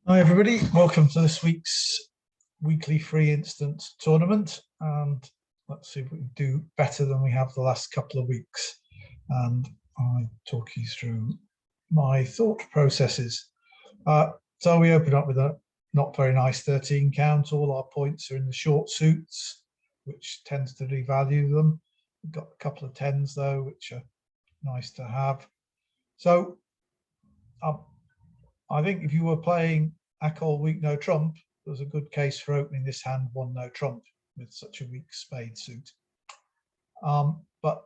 Hi everybody, welcome to this week's weekly free instance tournament, and let's see if we can do better than we have the last couple of weeks. And I'll talk you through my thought processes. So we open up with a not very nice 13 count. All our points are in the short suits, which tends to devalue them. We've got a couple of 10s though, which are nice to have. So I think if you were playing Acol weak no trump, there's a good case for opening this hand one no trump with such a weak spade suit. But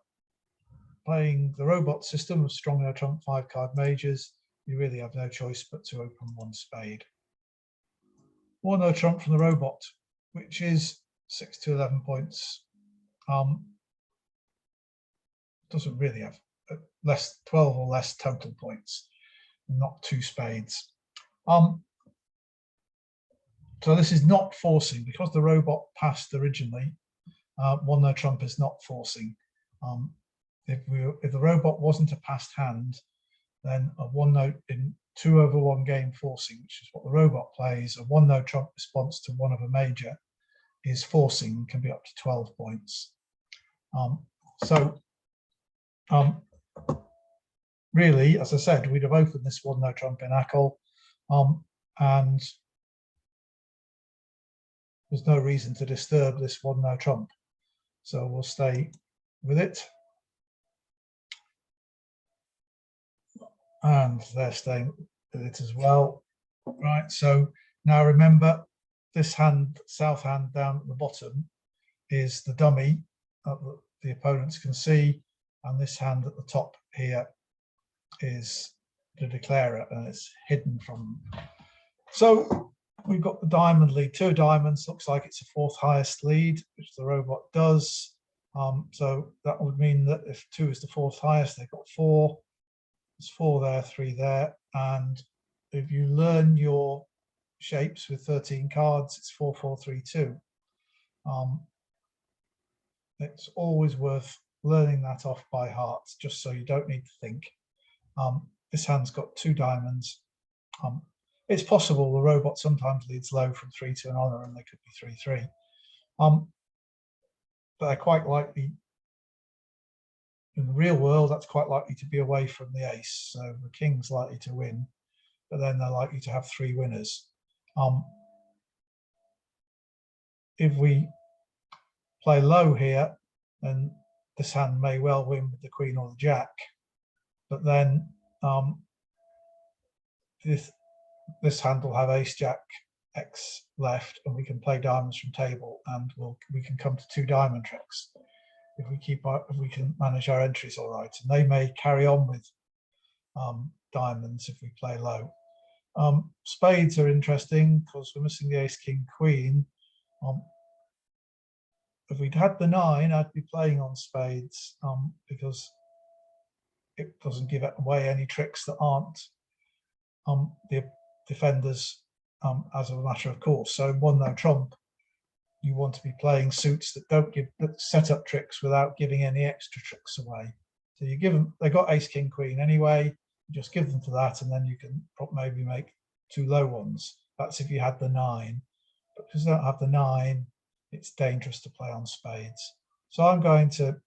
playing the robot system of strong no trump 5-card majors, you really have no choice but to open one spade. One no trump from the robot, which is 6 to 11 points. Doesn't really have less 12 or less total points, not two spades. So this is not forcing, because the robot passed originally. One no trump is not forcing. If the robot wasn't a passed hand, then a one note in 2/1 game forcing, which is what the robot plays, a one no trump response to one of a major is forcing, can be up to 12 points. Really, as I said, we'd have opened this one no trump in Acol, and there's no reason to disturb this one no trump. So we'll stay with it. And they're staying with it as well. Right, so now remember, this hand, south hand down at the bottom, is the dummy that the opponents can see, and this hand at the top here is the declarer, and it's hidden from them. So we've got the diamond lead, 2 diamonds, looks like it's a 4th highest lead, which the robot does. So that would mean that if 2 is the 4th highest, they've got 4. There's 4 there, 3 there, and if you learn your shapes with 13 cards, it's 4, 4, 3, 2. It's always worth learning that off by heart, just so you don't need to think. This hand's got 2 diamonds. It's possible the robot sometimes leads low from 3 to an honor, and they could be 3, 3. But they're quite likely, in the real world, that's quite likely to be away from the ace. So the king's likely to win, but then they're likely to have 3 winners. If we play low here, then this hand may well win with the queen or the jack, but then this hand will have ace jack X left, and we can play diamonds from table, and we can come to 2 diamond tricks if we can manage our entries all right, and they may carry on with diamonds if we play low. Spades are interesting because we're missing the ace king queen. If we'd had the 9, I'd be playing on spades, because it doesn't give away any tricks that aren't the defenders as a matter of course. So one no trump, you want to be playing suits that don't give set up tricks without giving any extra tricks away. So you give them, they got ace king queen anyway, you just give them to that, and then you can maybe make 2 low ones. That's if you had the 9, but because you don't have the 9, it's dangerous to play on spades. So I'm going to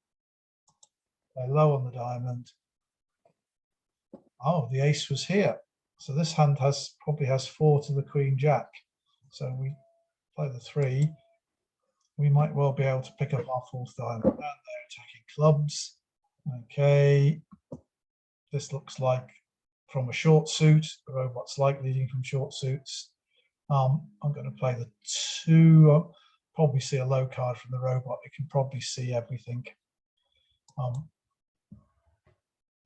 play low on the diamond. Oh, the ace was here. So this hand probably has 4 to the queen jack. So we play the 3. We might well be able to pick up our 4th diamond. And they're attacking clubs. Okay. This looks like from a short suit. The robot's like leading from short suits. I'm going to play the 2. Probably see a low card from the robot. It can probably see everything.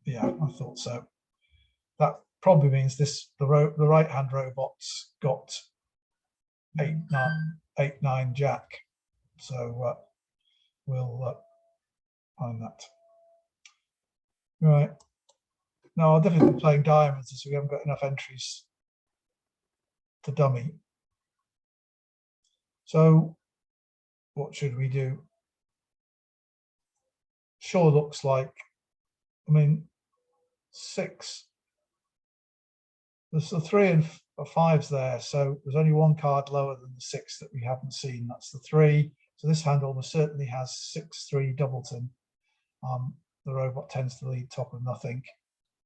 Yeah, I thought so. That probably means the right hand robot's got 8, 9 jack. So we'll find that. Right. Now I'll definitely be playing diamonds as we haven't got enough entries to dummy. So what should we do? Sure looks like, I mean, 6. There's the 3 and But 5's there, so there's only one card lower than the 6 that we haven't seen. That's the 3. So this hand almost certainly has 6-3 doubleton. The robot tends to lead top of nothing.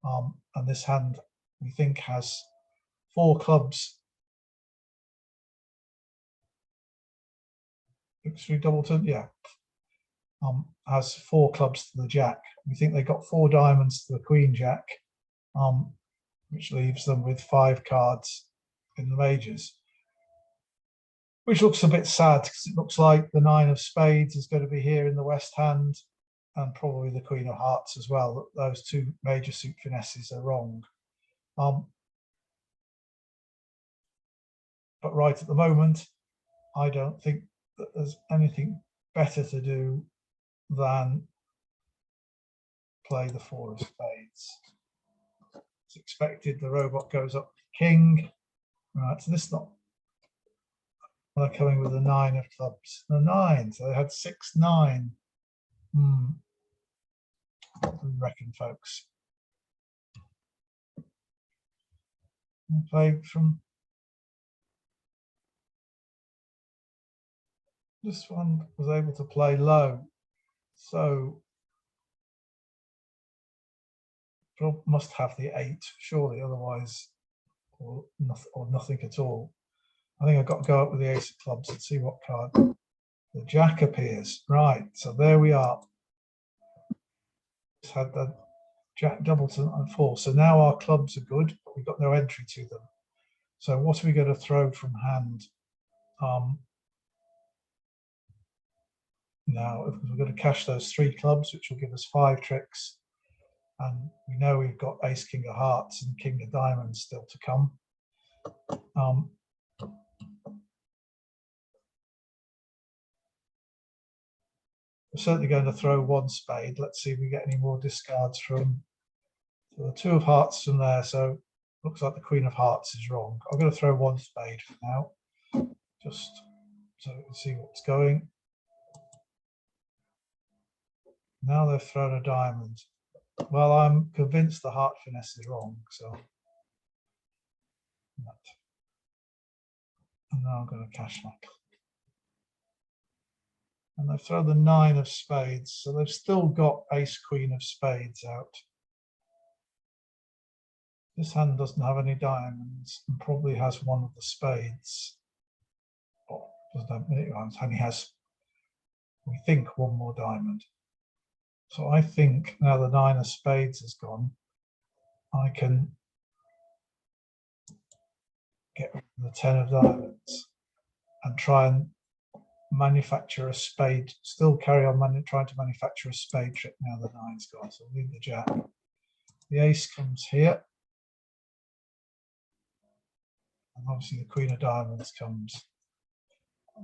And this hand, we think, has 4 clubs. 6-3 doubleton, yeah. Has 4 clubs to the jack. We think they got 4 diamonds to the queen jack, which leaves them with 5 cards in the majors, which looks a bit sad because it looks like the 9 of spades is going to be here in the west hand, and probably the queen of hearts as well. Those 2 major suit finesses are wrong. But right at the moment, I don't think that there's anything better to do than play the 4 of spades. It's expected the robot goes up king. Right, so this is not. They're coming with a 9 of clubs. The 9, so they had 6-9. What do you reckon, folks? Played from this one, was able to play low, so must have the 8 surely, otherwise, or nothing at all. I think I've got to go up with the ace of clubs and see what card. The jack appears. Right, so there we are. Just had the jack, doubleton and 4. So now our clubs are good, but we've got no entry to them. So what are we going to throw from hand? Now, we're going to cash those 3 clubs, which will give us 5 tricks. And we know we've got ace, king of hearts and king of diamonds still to come. We're certainly going to throw 1 spade. Let's see if we get any more discards from the 2 of hearts from there. So looks like the queen of hearts is wrong. I'm going to throw 1 spade for now, just so we can see what's going. Now they've thrown a diamond. Well, I'm convinced the heart finesse is wrong, so. And now I'm going to cash my club. And they've thrown the 9 of spades, so they've still got ace, queen of spades out. This hand doesn't have any diamonds and probably has 1 of the spades. Oh, doesn't have many diamonds, only has, we think, 1 more diamond. So I think now the 9 of spades is gone, I can get rid of the 10 of diamonds and try and manufacture a spade, still carry on trying to manufacture a spade trick now the 9's gone. So leave the jack. The ace comes here. And obviously the queen of diamonds comes.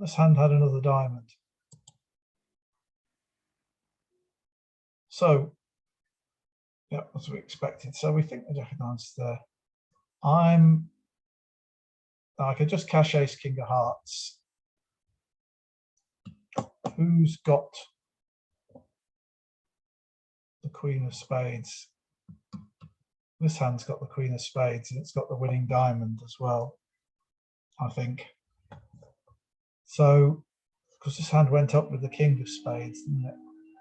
This hand had another diamond. So, yeah, as we expected. So we think the jack of diamonds is there. I could just cash ace, king of hearts. Who's got the queen of spades? This hand's got the queen of spades and it's got the winning diamond as well, I think. So, because this hand went up with the king of spades, didn't it?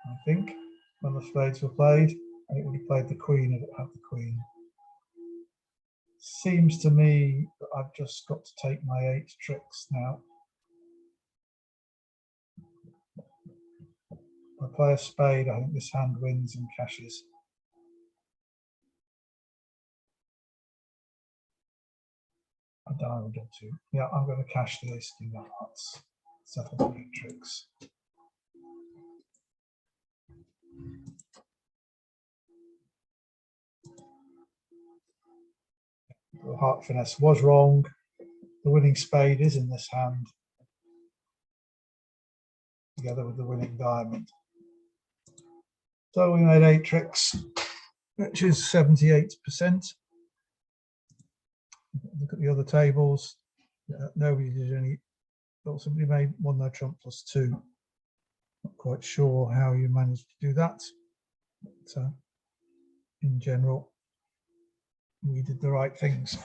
I think, when the spades were played, and it would have played the queen if it had the queen. Seems to me that I've just got to take my 8 tricks now. If I play a spade, I think this hand wins and cashes. A diamond or 2. Yeah, I'm going to cash the ace, king of hearts. Settle the 8 tricks. The heart finesse was wrong. The winning spade is in this hand, together with the winning diamond. So we made 8 tricks, which is 78%. Look at the other tables. Nobody did any. Well, somebody made 1 no trump plus 2. Not quite sure how you managed to do that. But, in general, we did the right things.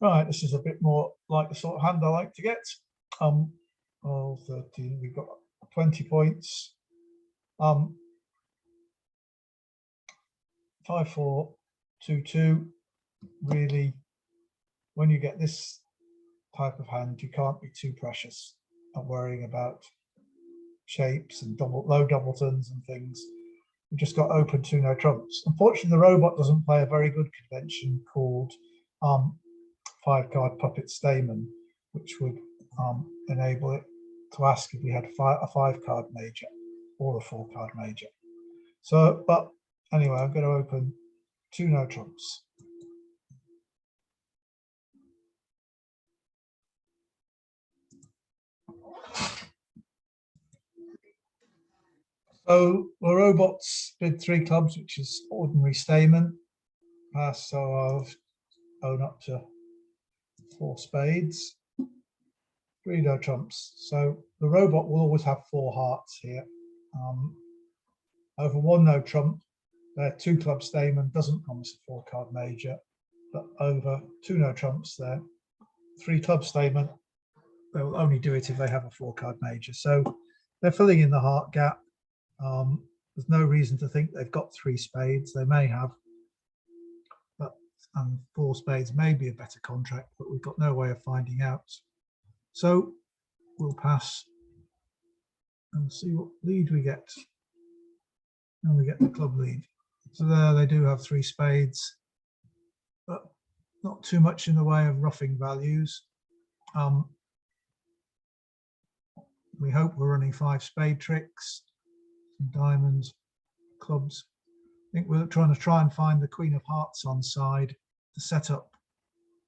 Right, this is a bit more like the sort of hand I like to get. Oh, 13, we've got 20 points. 5, 4, 2, 2. Really, when you get this type of hand, you can't be too precious at worrying about shapes and low doubletons and things. We've just got open 2 no trumps. Unfortunately, the robot doesn't play a very good convention called 5-card puppet Stayman, which would enable it to ask if we had a 5-card major or a 4-card major. So, but anyway, I'm going to open 2 no trumps. So the robots bid 3 clubs, which is ordinary Stayman. So I'll own up to 4 spades, 3 no trumps. So the robot will always have 4 hearts here. Over 1 no trump, their 2 club Stayman doesn't promise a 4-card major, but over 2 no trumps, their 3 club Stayman, they will only do it if they have a 4-card major. So they're filling in the heart gap. There's no reason to think they've got 3 spades. They may have, but 4 spades may be a better contract, but we've got no way of finding out. So we'll pass and see what lead we get. And we get the club lead. So there they do have 3 spades, but not too much in the way of roughing values. We hope we're running 5 spade tricks, some diamonds, clubs. I think we're trying to find the Queen of Hearts on side to set up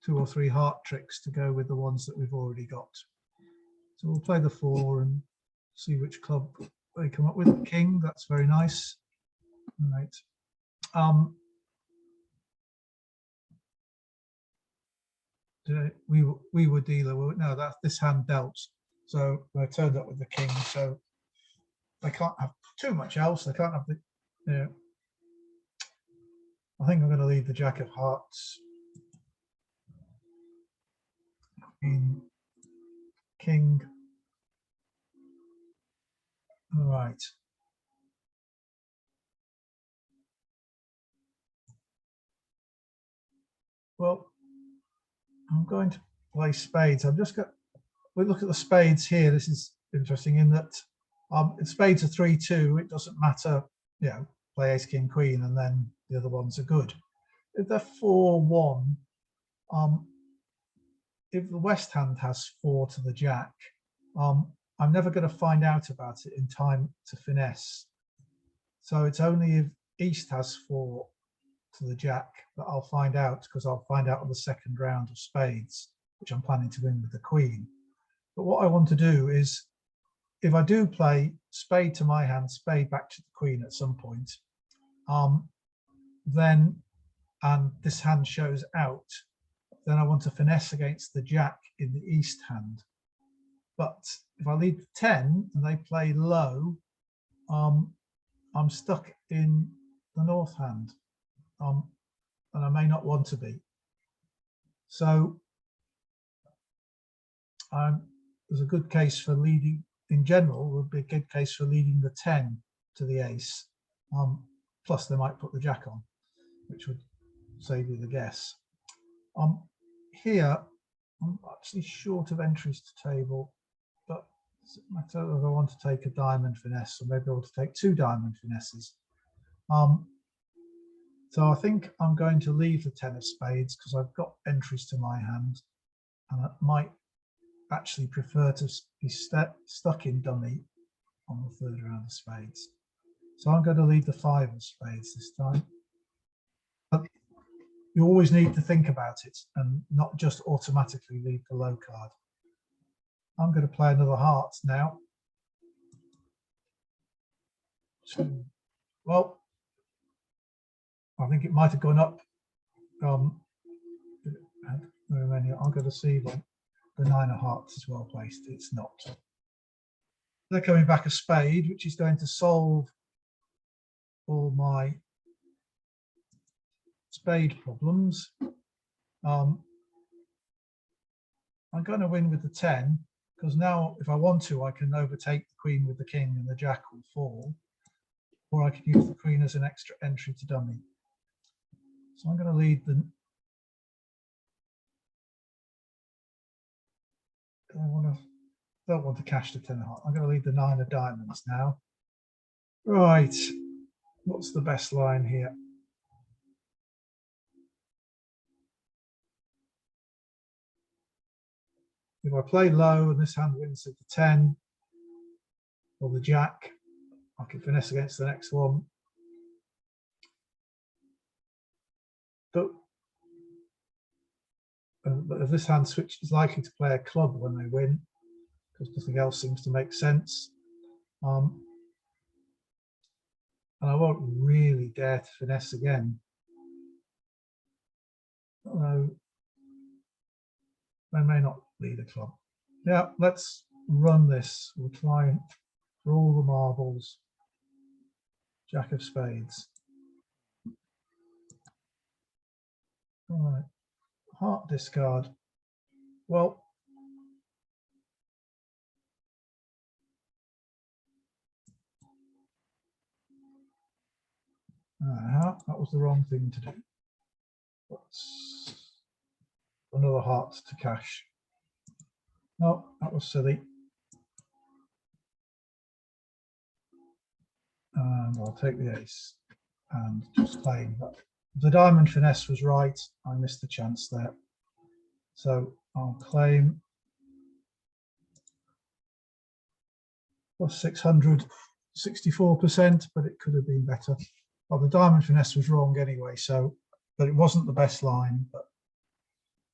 2 or 3 heart tricks to go with the ones that we've already got. So we'll play the 4 and see which club they come up with. The king, that's very nice. Right. We were dealer. No, that's this hand dealt. So they turned up with the king. So they can't have too much else. They can't have the. Yeah. I think I'm going to leave the Jack of Hearts. Queen, king. All right. Well, I'm going to play spades. I'm just going. We look at the spades here. This is interesting in that if spades are 3-2, it doesn't matter. You know, play ace, king, queen, and then the other ones are good. If they're 4-1, if the west hand has 4 to the jack, I'm never going to find out about it in time to finesse. So it's only if east has 4 to the jack that I'll find out, because I'll find out on the second round of spades, which I'm planning to win with the queen. But what I want to do is, if I do play spade to my hand, spade back to the queen at some point, then, and this hand shows out, then I want to finesse against the jack in the east hand. But if I lead 10 and they play low, I'm stuck in the north hand, and I may not want to be. So there's a good case for leading, in general, would be a good case for leading the 10 to the ace. Plus they might put the jack on, which would save you the guess. Here, I'm actually short of entries to table, but does it matter if I want to take a diamond finesse, or maybe I want to take 2 diamond finesses. So I think I'm going to leave the 10 of spades because I've got entries to my hand, and I might actually prefer to be stuck in dummy on the third round of spades. So I'm going to leave the 5 of spades this time. But you always need to think about it and not just automatically leave the low card. I'm going to play another heart now. So, well, I think it might have gone up. I'm going to see the 9 of hearts is well placed. It's not. They're coming back a spade, which is going to solve all my spade problems. I'm going to win with the 10, because now if I want to, I can overtake the queen with the king and the jack will fall, or I can use the queen as an extra entry to dummy. So I'm going to lead the, don't want to cash the 10 of hearts. I'm going to lead the 9 of diamonds now. Right, what's the best line here? If I play low and this hand wins at the 10 or the jack, I can finesse against the next one. But if this hand switch is likely to play a club when they win, because nothing else seems to make sense. And I won't really dare to finesse again. Although they may not lead a club. Yeah, let's run this. We'll try for all the marbles. Jack of spades. All right, heart discard. Well, that was the wrong thing to do. Let's another heart to cash. No, that was silly. And I'll take the ace and just claim that. The diamond finesse was right. I missed the chance there. So I'll claim plus 600, 64%, but it could have been better. Well, the diamond finesse was wrong anyway, so, but it wasn't the best line. But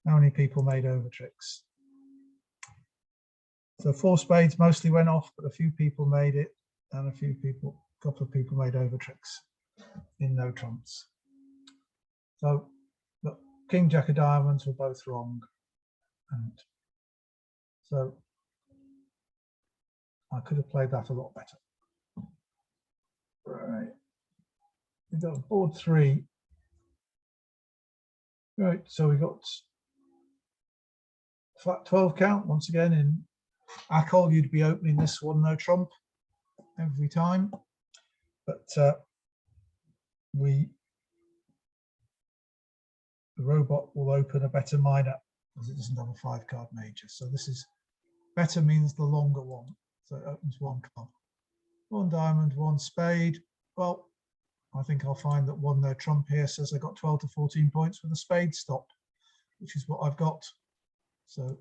how many people made over tricks? So 4 spades mostly went off, but a few people made it, and a couple of people made over tricks in no trumps. So the king, jack of diamonds were both wrong. And so I could have played that a lot better. Right. We got board 3. Right, so we got flat 12 count once again. In Acol, you'd be opening this one no trump every time, but the robot will open a better minor because it doesn't have a 5-card major. So this is better means the longer one. So it opens 1 club, 1 diamond, 1 spade. Well, I think I'll find that 1 no trump here says I got 12 to 14 points with a spade stop, which is what I've got. So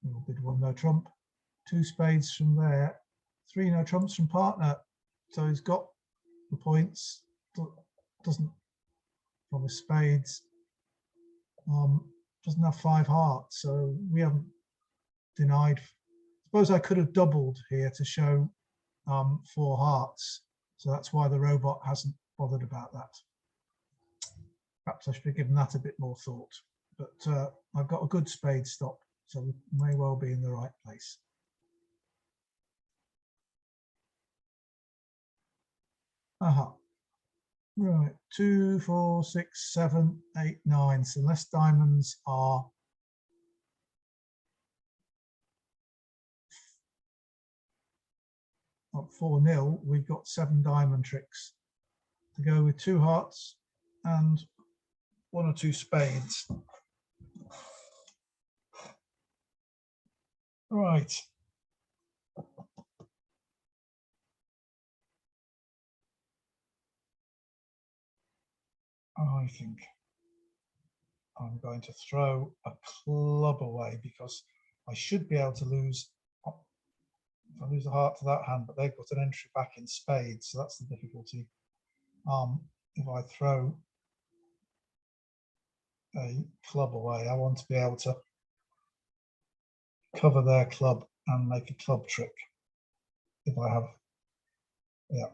we'll bid 1 no trump, 2 spades from there, 3 no trumps from partner. So he's got the points, doesn't from his spades, doesn't have 5 hearts. So we haven't denied. Suppose I could have doubled here to show 4 hearts. So that's why the robot hasn't bothered about that. Perhaps I should have given that a bit more thought. But I've got a good spade stop, so we may well be in the right place. Right, 2, 4, 6, 7, 8, 9. So unless diamonds are up 4-0, we've got 7 diamond tricks to go with 2 hearts and 1 or 2 spades. Right. I think I'm going to throw a club away because I should be able to lose. If I lose a heart to that hand, but they've got an entry back in spades, so that's the difficulty. If I throw a club away, I want to be able to cover their club and make a club trick. If I have, yeah.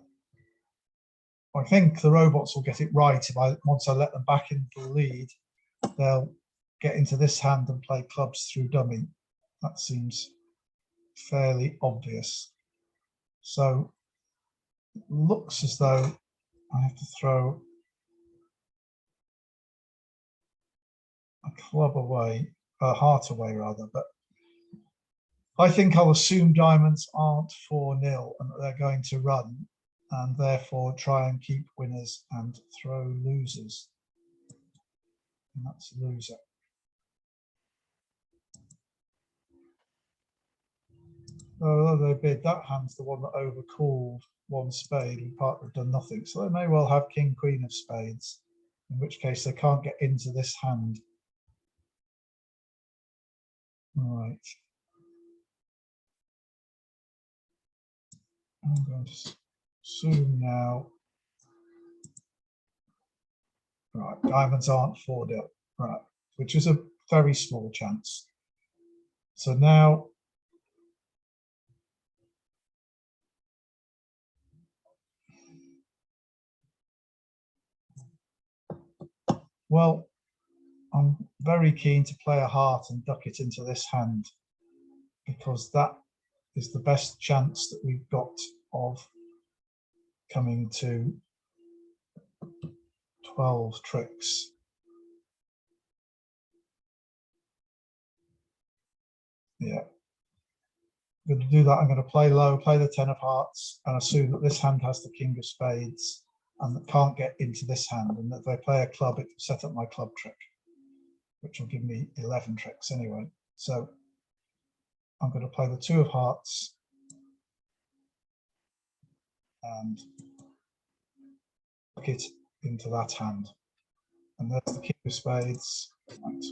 I think the robots will get it right. Once I let them back into the lead, they'll get into this hand and play clubs through dummy. That seems fairly obvious. So it looks as though I have to throw a club away, a heart away rather, but I think I'll assume diamonds aren't 4-0 and that they're going to run, and therefore try and keep winners and throw losers. And that's a loser. Oh, they bid. That hand's the one that overcalled one spade and partner have done nothing. So they may well have king, queen of spades, in which case they can't get into this hand. All right. I'm going to zoom now. Right, diamonds aren't 4-0. Right, which is a very small chance. So now well, I'm very keen to play a heart and duck it into this hand, because that is the best chance that we've got of coming to 12 tricks. Yeah. I'm going to do that. I'm going to play low, play the 10 of hearts, and assume that this hand has the king of spades and that can't get into this hand. And that if I play a club, it will set up my club trick, which will give me 11 tricks anyway. So I'm going to play the 2 of hearts and look it into that hand. And there's the king of spades. Right.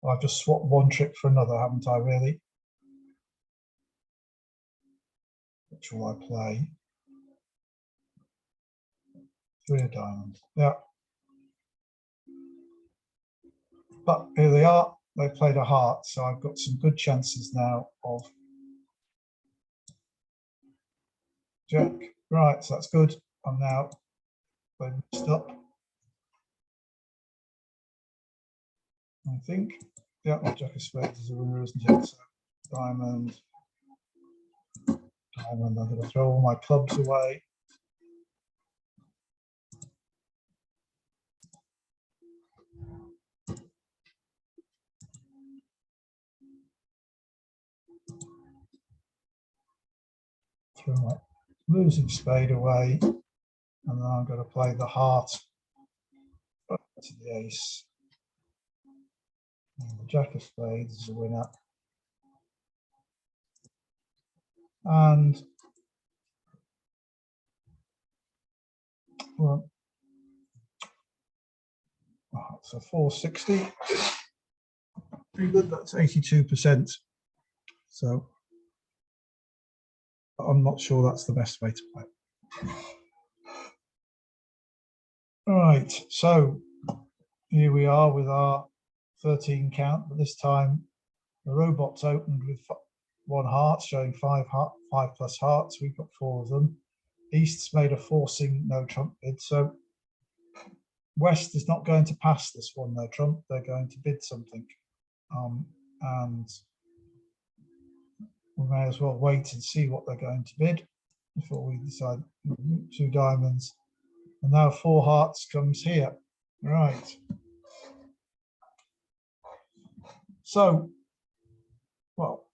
I've just swapped one trick for another, haven't I, really? Which will I play? 3 of diamonds. Yeah. But here they are. They played a heart, so I've got some good chances now of jack. Right, so that's good. I'm now messed up, I think. Yeah, my jack of spades is a winner, isn't it? So diamond, diamond. I'm going to throw all my clubs away. Throw my losing spade away, and then I'm going to play the heart to the ace. And the jack of spades is a winner. And well, so 460. Pretty good. That's 82%. So I'm not sure that's the best way to play. All right, so here we are with our 13 count, but this time the robots opened with 1 heart, showing 5 plus hearts. We've got 4 of them. East's made a forcing no trump bid, so West is not going to pass this one no trump. They're going to bid something, and we may as well wait and see what they're going to bid before we decide. 2 diamonds, and now 4 hearts comes here. Right. So, well,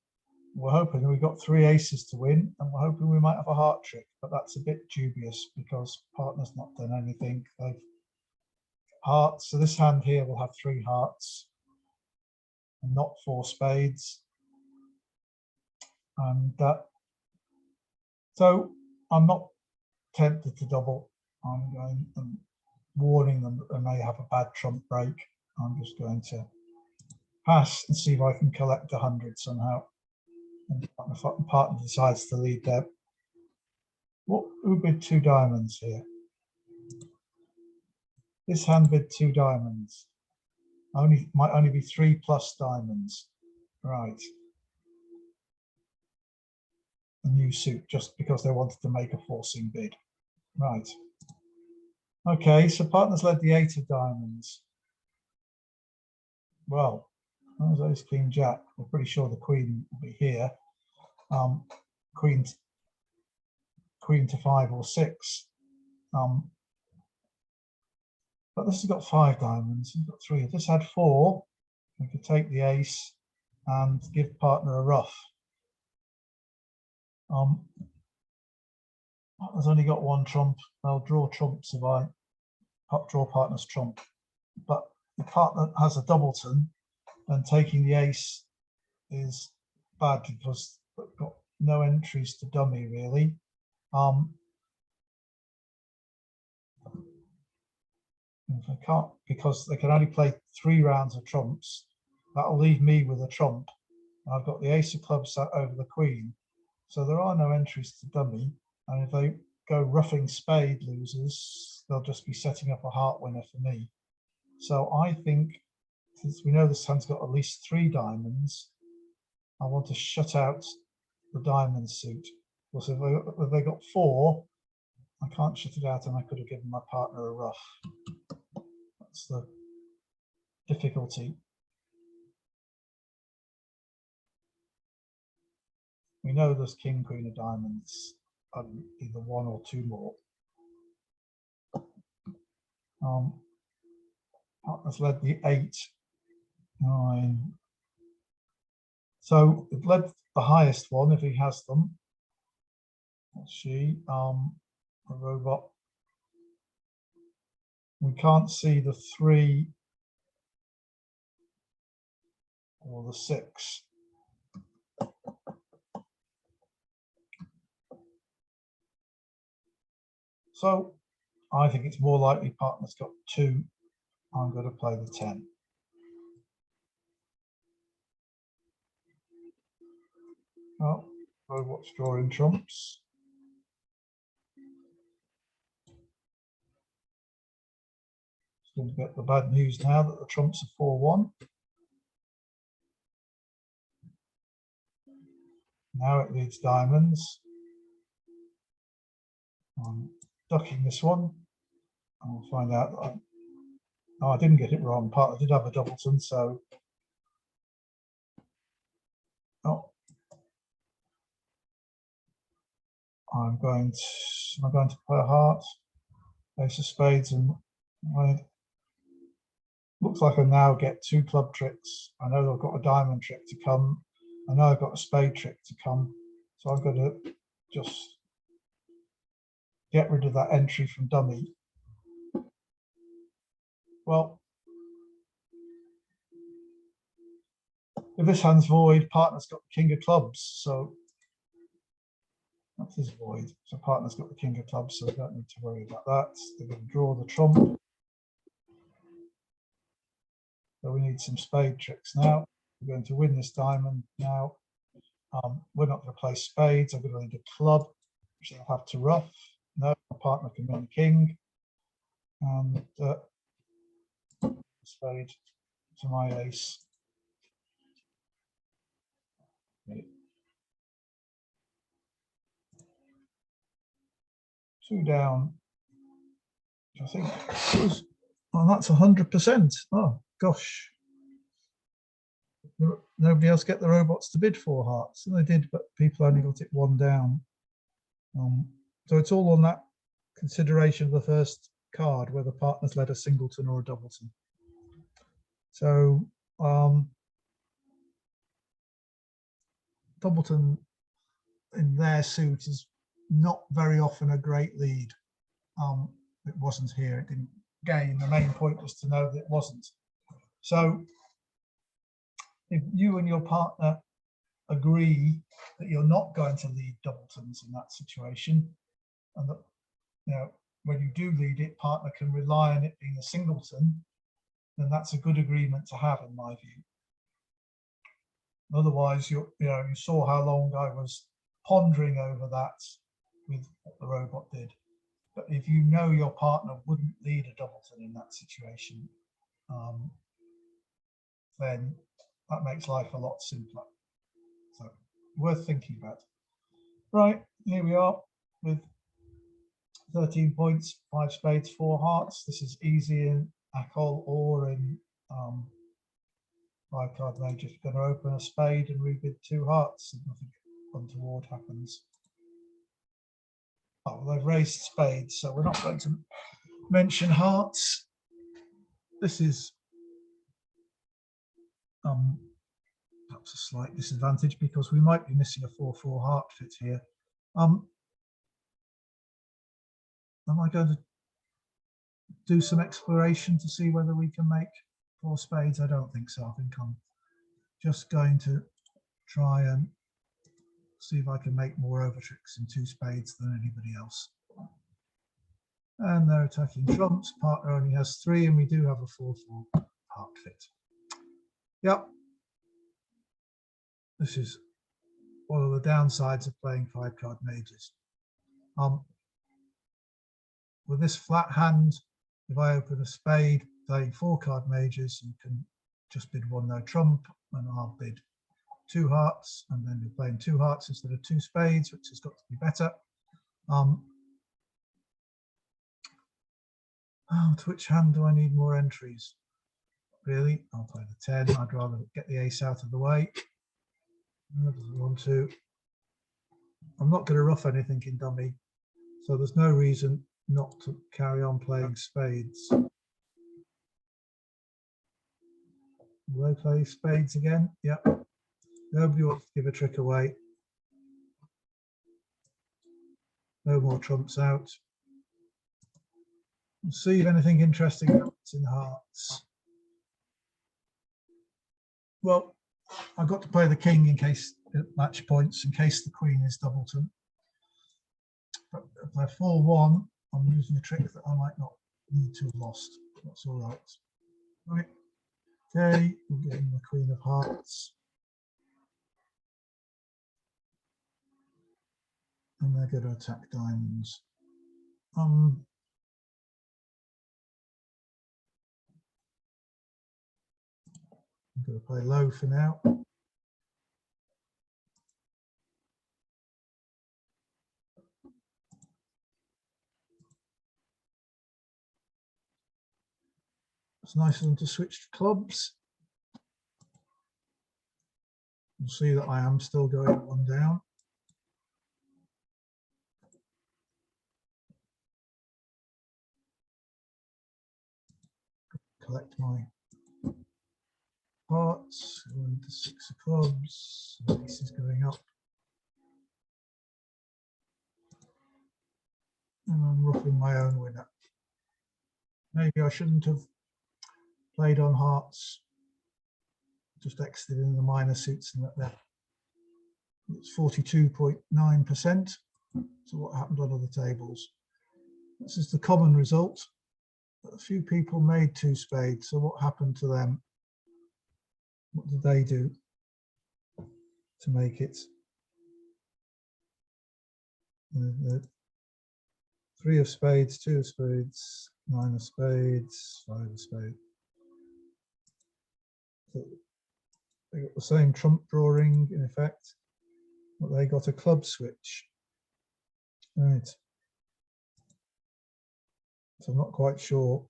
we're hoping we've got 3 aces to win, and we're hoping we might have a heart trick, but that's a bit dubious because partner's not done anything. They've hearts, so this hand here will have 3 hearts and not 4 spades. And so I'm not tempted to double. I'm going and warning them that they may have a bad trump break. I'm just going to pass and see if I can collect 100 somehow. And if the partner decides to lead there. Who bid 2 diamonds here? This hand bid 2 diamonds. Might only be 3 plus diamonds. Right. A new suit just because they wanted to make a forcing bid. Right. Okay, so partners led the 8 of diamonds. Well, there's ace, king, jack. We're pretty sure the queen will be here. Queen to 5 or 6. But this has got 5 diamonds. You've got 3. If this had 4, We could take the ace and give partner a ruff. Partner's only got one trump. I'll draw trumps if I draw partner's trump. But the partner has a doubleton, and taking the ace is bad because they've got no entries to dummy really. If I can't, because they can only play 3 rounds of trumps, that'll leave me with a trump. I've got the ace of clubs sat over the queen, so there are no entries to dummy. And if they go roughing spade losers, they'll just be setting up a heart winner for me. So I think, since we know this hand's got at least 3 diamonds, I want to shut out the diamond suit. Because if they got 4, I can't shut it out, and I could have given my partner a ruff. That's the difficulty. We know there's king, queen of diamonds, and either 1 or 2 more. Partner's led the 8, 9. So it led the highest one if he has them. Let's see, a robot. We can't see the 3 or the 6. So I think it's more likely partner's got 2. I'm going to play the 10. Oh, robot's drawing trumps. It's going to get the bad news now that the trumps are 4-1. Now it leads diamonds. I'm ducking this one. I'll find out that I didn't get it wrong. Partner did have a doubleton, so I'm going to play a heart, ace of spades, and looks like I now get 2 club tricks. I know I've got a diamond trick to come. I know I've got a spade trick to come. So I'm going to just get rid of that entry from dummy. Well, if this hand's void, partner's got the king of clubs, so that is void. So partner's got the king of clubs, so we don't need to worry about that. They're going to draw the trump. So we need some spade tricks now. We're going to win this diamond now. We're not going to play spades. I'm going to need a club, which I'll have to ruff. No, my partner can win the king. And spade to my ace. Okay. 2 down. I think it was, well, that's 100%. Oh gosh. Nobody else get the robots to bid 4 hearts. And they did, but people only got it 1 down. So it's all on that consideration of the first card, whether partners led a singleton or a doubleton. So doubleton in their suit is not very often a great lead. It wasn't here, it didn't gain. The main point was to know that it wasn't. So if you and your partner agree that you're not going to lead doubletons in that situation, and that, you know, when you do lead it, partner can rely on it being a singleton, then that's a good agreement to have, in my view. Otherwise, you saw how long I was pondering over that with what the robot did. But if you know your partner wouldn't lead a doubleton in that situation, then that makes life a lot simpler. So worth thinking about. Right, here we are with 13 points, 5 spades, 4 hearts. This is easy in ACOL or in 5-card major. If you're going to open a spade and rebid 2 hearts, and nothing untoward happens. Oh, they've raised spades, so we're not going to mention hearts. This is Perhaps a slight disadvantage because we might be missing a 4-4 heart fit here. Am I going to do some exploration to see whether we can make 4 spades? I don't think so. I think I'm just going to try and see if I can make more over tricks in 2 spades than anybody else. And they're attacking trumps. Partner only has 3, and we do have a 4-4 heart fit. Yep. This is one of the downsides of playing 5-card majors. With this flat hand, if I open a spade playing 4-card majors, you can just bid 1 no trump, and I'll bid 2 hearts, and then you're playing 2 hearts instead of 2 spades, which has got to be better. To which hand do I need more entries? Really, I'll play the 10. I'd rather get the ace out of the way. I don't want to. I'm not going to rough anything in dummy, so there's no reason not to carry on playing spades. Will they play spades again? Yep. Nobody wants to give a trick away. No more trumps out. We'll see if anything interesting happens in hearts. Well, I've got to play the king in case it match points, in case the queen is doubleton. But if I 4-1, I'm using a trick that I might not need to have lost. That's all right. Right. Okay, we're getting the queen of hearts. And they're going to attack diamonds. I'm going to play low for now. It's nice of them to switch to clubs. You'll see that I am still going 1 down. Collect my hearts, going to 6 of clubs, the ace is going up. And I'm roughing my own winner. Maybe I shouldn't have played on hearts, just exited in the minor suits and let that. It's 42.9%. So what happened on other tables? This is the common result. A few people made 2 spades. So what happened to them? What did they do to make it? The 3 of spades, 2 of spades, 9 of spades, 5 of spades. So they got the same trump drawing in effect, but they got a club switch. Right. So I'm not quite sure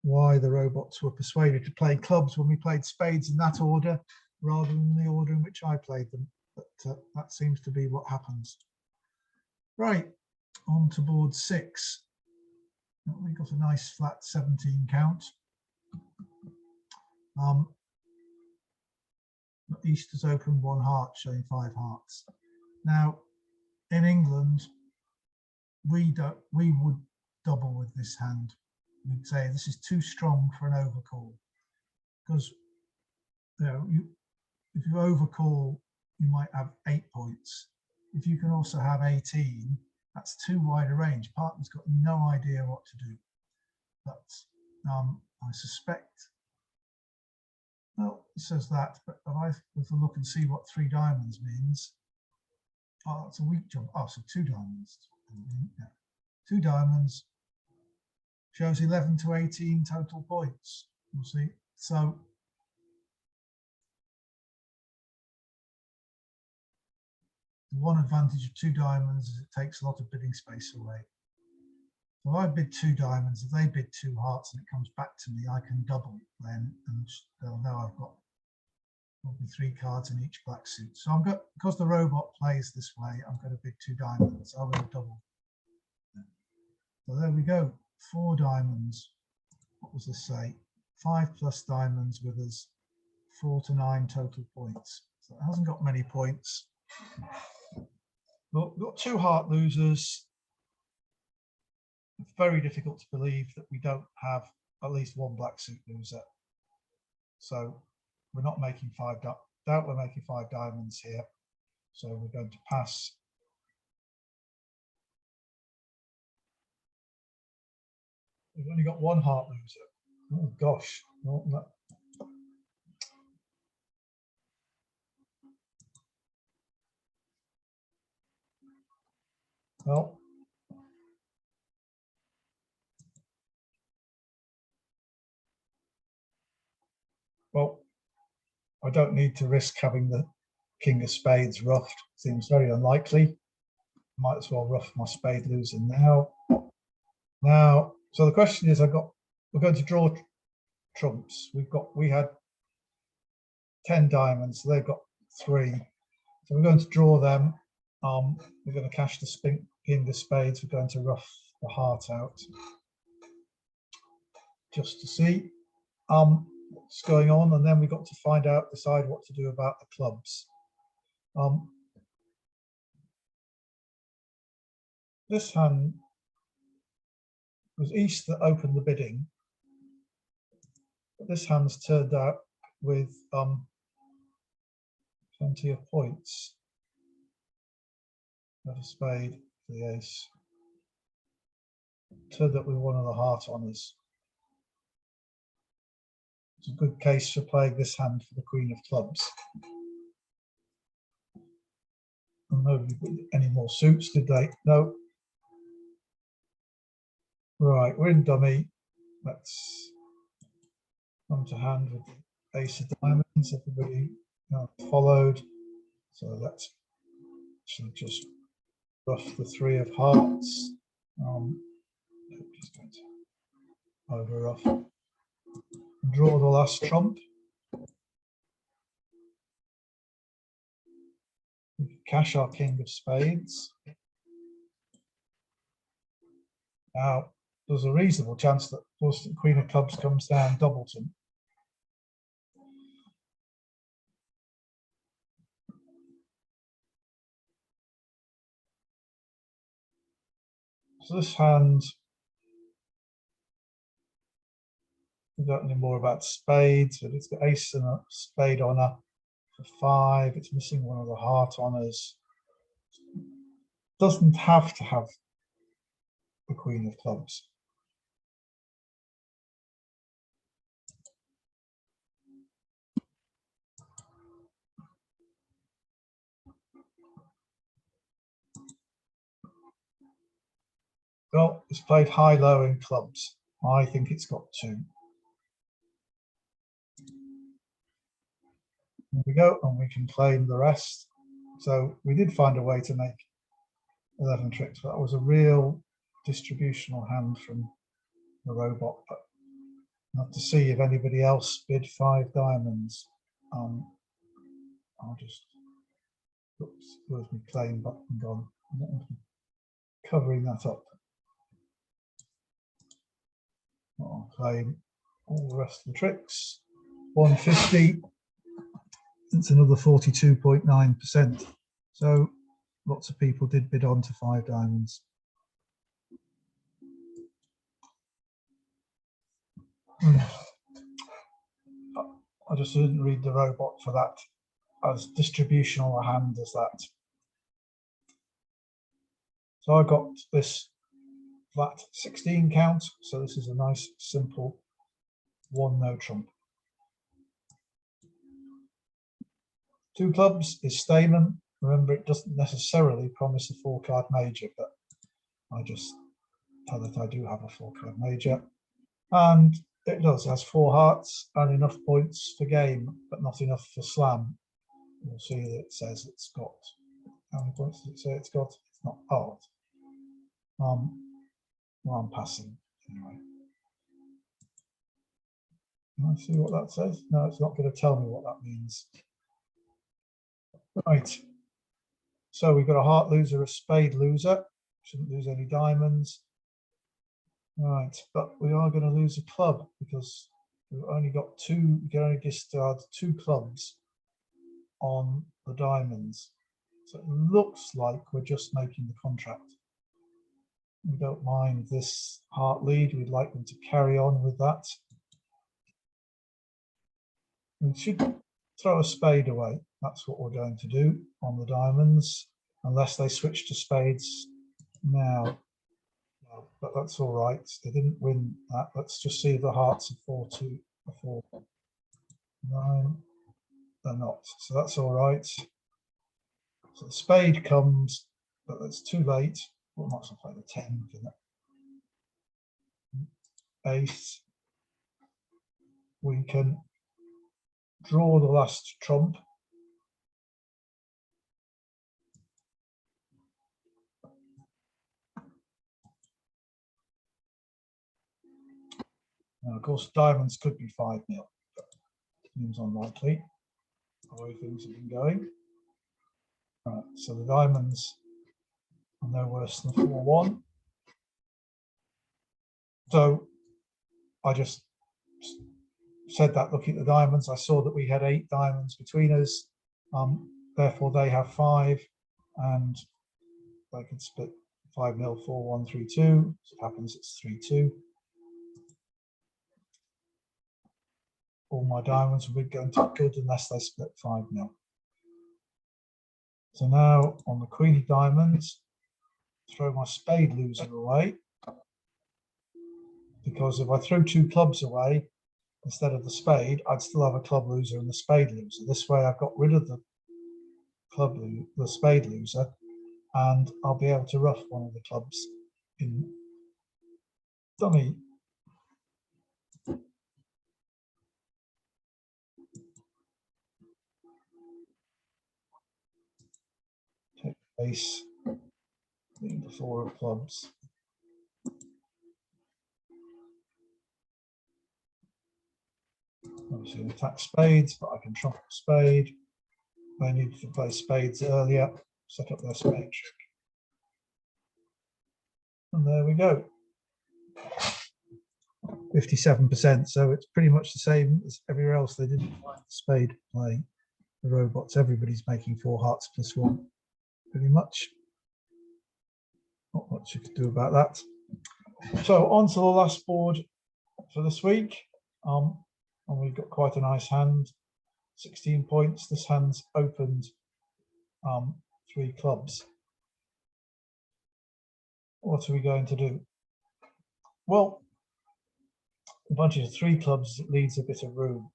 why the robots were persuaded to play clubs when we played spades in that order rather than the order in which I played them. But that seems to be what happens. Right, on to board 6. We've got a nice flat 17 count. East has opened 1 heart, showing 5 hearts. Now, in England, we would double with this hand. We'd say this is too strong for an overcall, because if you overcall, you might have 8 points. If you can also have 18, that's too wide a range. Partner's got no idea what to do. But I suspect, well, it says that, but if I have to look and see what 3 diamonds means, oh, it's a weak jump. Oh, so 2 diamonds. Yeah. 2 diamonds shows 11 to 18 total points. You'll see. So the one advantage of 2 diamonds is it takes a lot of bidding space away. So if I bid 2 diamonds, if they bid 2 hearts and it comes back to me, I can double then, and they'll know I've got probably 3 cards in each black suit. So I'm going, because the robot plays this way, I'm going to bid 2 diamonds. I will double. So there we go, 4 diamonds. What does this say? 5 plus diamonds with us, 4 to 9 total points. So it hasn't got many points. But we've got 2 heart losers. It's very difficult to believe that we don't have at least 1 black suit loser. So we're not making 5, doubt we're making 5 diamonds here. So we're going to pass. We've only got 1 heart loser. Oh gosh. No, no. Well, I don't need to risk having the king of spades roughed. Seems very unlikely. Might as well rough my spade loser now. So the question is, we're going to draw trumps. We had 10 diamonds, so they've got 3. So we're going to draw them. We're going to cash the king of spades. We're going to rough the heart out just to see what's going on, and then we've got to decide what to do about the clubs. This hand was East that opened the bidding, but this hand's turned out with plenty of points. Got a spade for the ace. Turned up with one of the heart honours. It's a good case for playing this hand for the queen of clubs. And nobody put any more suits, did they? No. Right, we're in dummy. Let's come to hand with the ace of diamonds. Everybody followed. So let's actually just rough the 3 of hearts. Just going to over rough. Draw the last trump. We can cash our king of spades. Now, there's a reasonable chance that, of course, the queen of clubs comes down doubleton. So this hand, we don't know more about spades, but it's got ace and a spade honor for 5. It's missing one of the heart honors. Doesn't have to have the queen of clubs. Well, it's played high-low in clubs. I think it's got 2. There we go, and we can claim the rest. So we did find a way to make 11 tricks, but that was a real distributional hand from the robot. But I'll have to see if anybody else bid 5 diamonds. I'll just, oops, where's my claim button gone? Covering that up. I'll claim all the rest of the tricks. 150. It's another 42.9%. So lots of people did bid on to 5 diamonds. I just didn't read the robot for that, as distributional a hand as that. So I got this flat 16 count. So this is a nice, simple 1 no trump. 2 clubs is Stayman. Remember, it doesn't necessarily promise a 4-card major, but I just tell it I do have a 4-card major. And it does, it has 4 hearts and enough points for game, but not enough for slam. You'll see that it says it's got, how many points does it say it's got? It's not part. Well, I'm passing anyway. Can I see what that says? No, it's not going to tell me what that means. Right. So we've got a heart loser, a spade loser. Shouldn't lose any diamonds. Right, but we are going to lose a club because we've only got two, we can only discard 2 clubs on the diamonds. So it looks like we're just making the contract. We don't mind this heart lead. We'd like them to carry on with that. We should throw a spade away. That's what we're going to do on the diamonds, unless they switch to spades now. No, but that's all right. They didn't win that. Let's just see if the hearts are 4-2, 4-9. They're not. So that's all right. So the spade comes, but it's too late. Well, not to play the 10, can it? Ace. We can draw the last trump. Now, of course, diamonds could be 5-0, but it seems unlikely the way things have been going. Right, so the diamonds are no worse than 4-1. So I just said that looking at the diamonds, I saw that we had 8 diamonds between us. Therefore, they have 5, and they can split 5-0, 4-1, 3-2. As it happens, it's 3-2. All my diamonds will be going to be good unless they split 5-0. So now on the queenie diamonds, throw my spade loser away, because if I throw 2 clubs away instead of the spade, I'd still have a club loser and the spade loser. This way I've got rid of the spade loser, and I'll be able to ruff one of the clubs in dummy. Take ace, leave the 4 of clubs. Obviously attack spades, but I can trump a spade. They needed to play spades earlier, set up their spade trick. And there we go. 57%, so it's pretty much the same as everywhere else. They didn't find the spade play the robots. Everybody's making 4 hearts plus 1, pretty much. Not much you could do about that. So on to the last board for this week. And we've got quite a nice hand, 16 points. This hand's opened 3 clubs. What are we going to do? Well, a bunch of 3 clubs leaves a bit of room.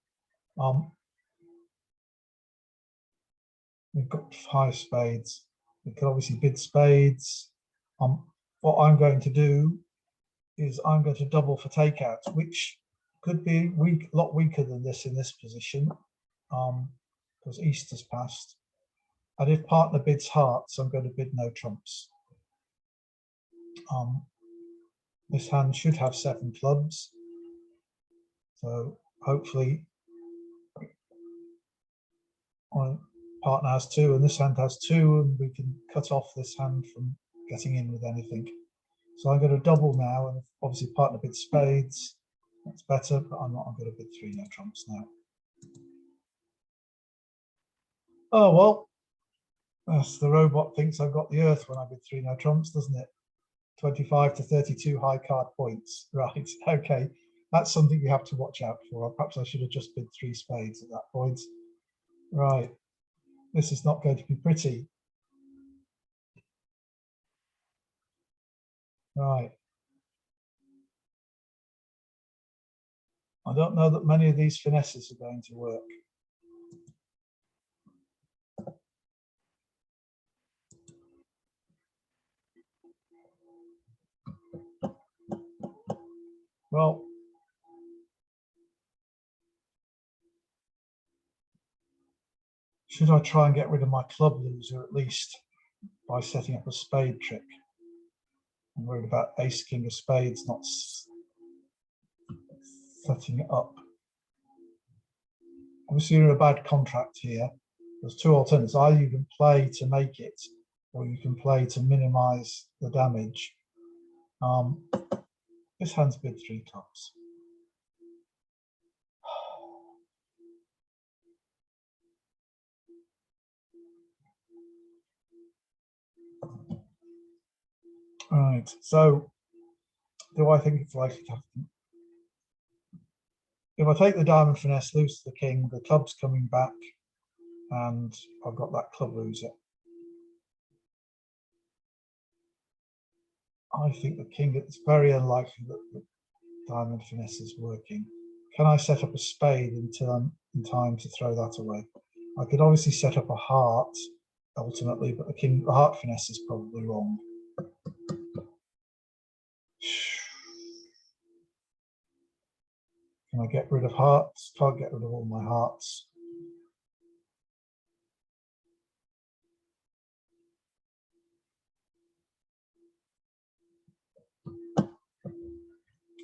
We've got 5 spades. We can obviously bid spades. What I'm going to do is I'm going to double for takeout, which could be weak, a lot weaker than this in this position, because East has passed. And if partner bids hearts, I'm going to bid no trumps. This hand should have 7 clubs, so hopefully my partner has 2 and this hand has 2, and we can cut off this hand from getting in with anything. So I'm going to double now, and obviously partner bids spades, that's better, but I'm going to bid 3 no trumps now. Oh well, yes, the robot thinks I've got the earth when I bid 3 no trumps, doesn't it? 25 to 32 high card points. Right, okay, that's something you have to watch out for. Perhaps I should have just bid 3 spades at that point. Right, this is not going to be pretty. Right, I don't know that many of these finesses are going to work. Well, should I try and get rid of my club loser at least by setting up a spade trick? I'm worried about ace king of spades not setting it up. Obviously you're in a bad contract here. There's 2 alternatives. Either you can play to make it, or you can play to minimize the damage. This hand's bid 3 clubs. Right, so do I think it's likely to happen? If I take the diamond finesse, lose to the king, the club's coming back, and I've got that club loser. I think the king, it's very unlikely that the diamond finesse is working. Can I set up a spade until I'm in time to throw that away? I could obviously set up a heart ultimately, but the heart finesse is probably wrong. Can I get rid of hearts? Can't get rid of all my hearts.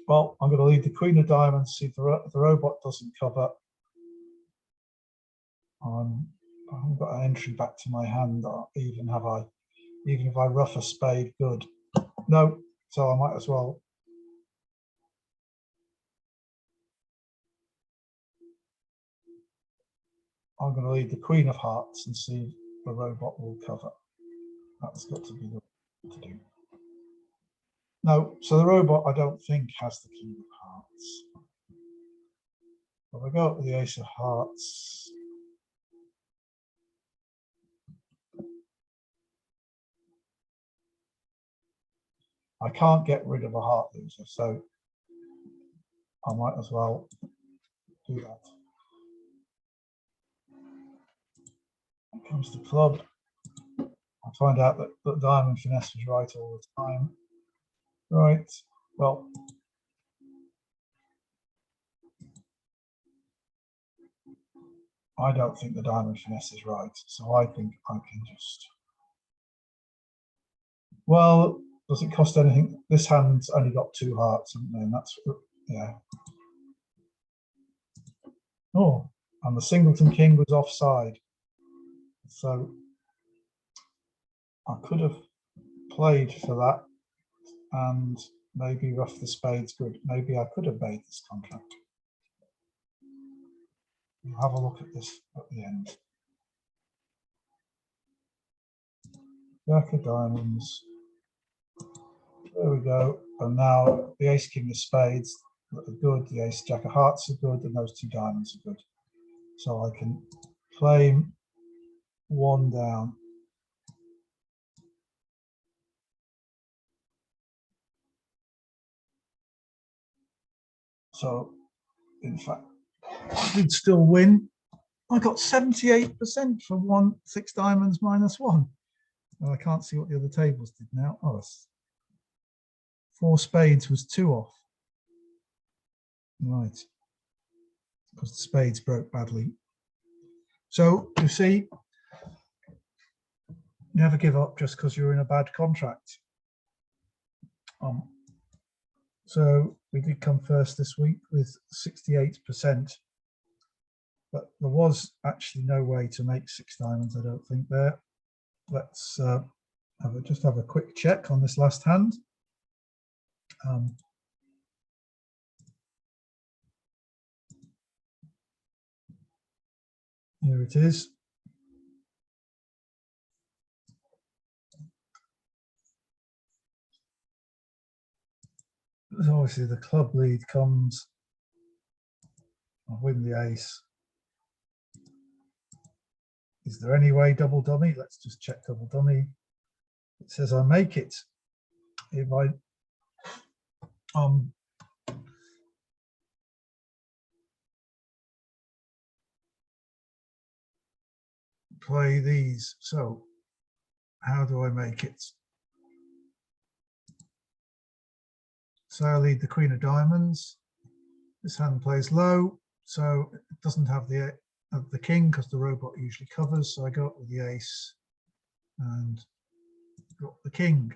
Well, I'm going to leave the queen of diamonds, see if the robot doesn't cover. I haven't got an entry back to my hand, even if I rough a spade, good. No, so I might as well. I'm going to leave the queen of hearts and see if the robot will cover. That's got to be the to do. No, so the robot I don't think has the king of hearts. If I go up with the ace of hearts, I can't get rid of a heart loser, so I might as well do that. Here comes the club. I find out that the diamond finesse was right all the time. Right, well, I don't think the diamond finesse is right, so I think I can just. Well, does it cost anything? This hand's only got 2 hearts, haven't they? And that's, yeah. Oh, and the singleton king was offside. So I could have played for that and maybe rough the spades good. Maybe I could have made this contract. We'll have a look at this at the end. Jack of diamonds. There we go. And now the ace king of spades are good. The ace jack of hearts are good, and those 2 diamonds are good. So I can claim 1 down. So in fact, I did still win. I got 78% for 6 diamonds minus 1. Well, I can't see what the other tables did now. Oh, 4 spades was 2 off. Right. Because the spades broke badly. So you see, never give up just because you're in a bad contract. So we did come first this week with 68%. But there was actually no way to make 6 diamonds, I don't think there. Let's just have a quick check on this last hand. Here it is. So obviously the club lead comes. I win the ace. Is there any way double dummy? Let's just check double dummy. It says I make it. If I play these, so how do I make it? So I lead the queen of diamonds. This hand plays low, so it doesn't have the king because the robot usually covers. So I go up with the ace and got the king.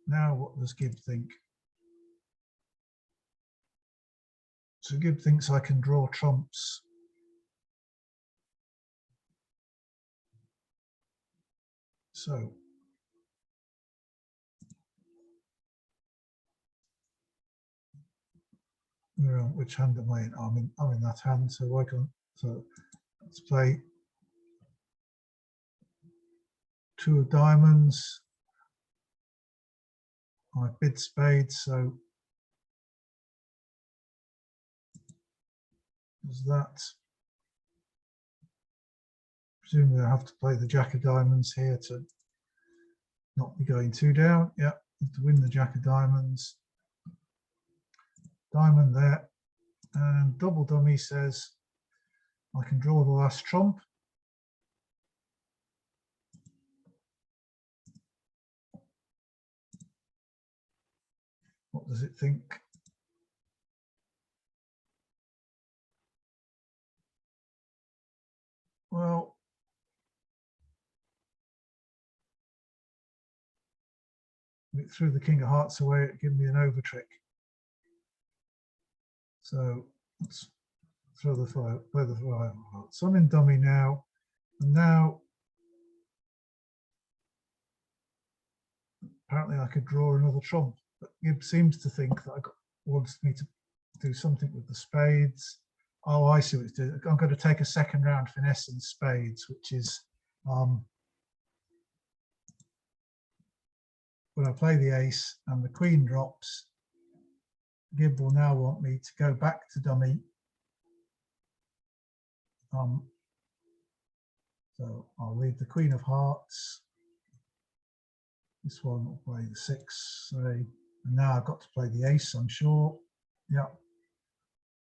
Now what does Gibb think? So Gibb thinks I can draw trumps. So which hand am I in? I'm in that hand, so I can. So let's play 2 of diamonds. I bid spades, so there's that. Presumably I have to play the jack of diamonds here to not be going too down. Yeah, to win the jack of diamonds. Diamond there, and double dummy says I can draw the last trump. What does it think? Well, it threw the king of hearts away. It gave me an over trick. So let's throw the fire, play the fire. So I'm in dummy now, and now apparently I could draw another trump. But Gibb seems to think that wants me to do something with the spades. Oh, I see what it's doing. I'm going to take a second round finessing spades, which is when I play the ace and the queen drops, Gibb will now want me to go back to dummy. So I'll leave the queen of hearts. This one will play the 6, say, and now I've got to play the ace, I'm sure. Yeah.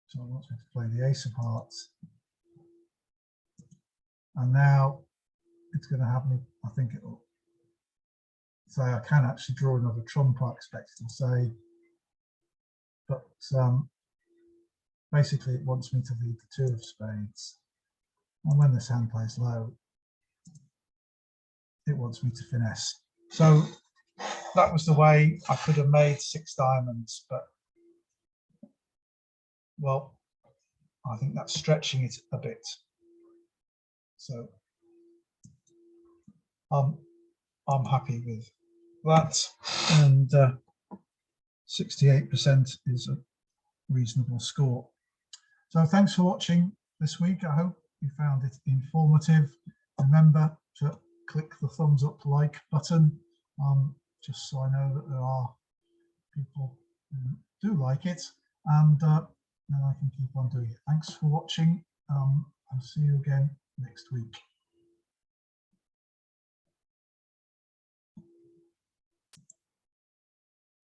So I want me to play the ace of hearts. And now it's going to have me, I think it will say I can actually draw another trump, I expect it to say. But basically it wants me to lead the 2 of spades. And when this hand plays low, it wants me to finesse. So that was the way I could have made 6 diamonds, but well, I think that's stretching it a bit. So I'm happy with that, and 68% is a reasonable score. So thanks for watching this week. I hope you found it informative. Remember to click the thumbs up like button, just so I know that there are people who do like it, and then I can keep on doing it. Thanks for watching. I'll see you again next week.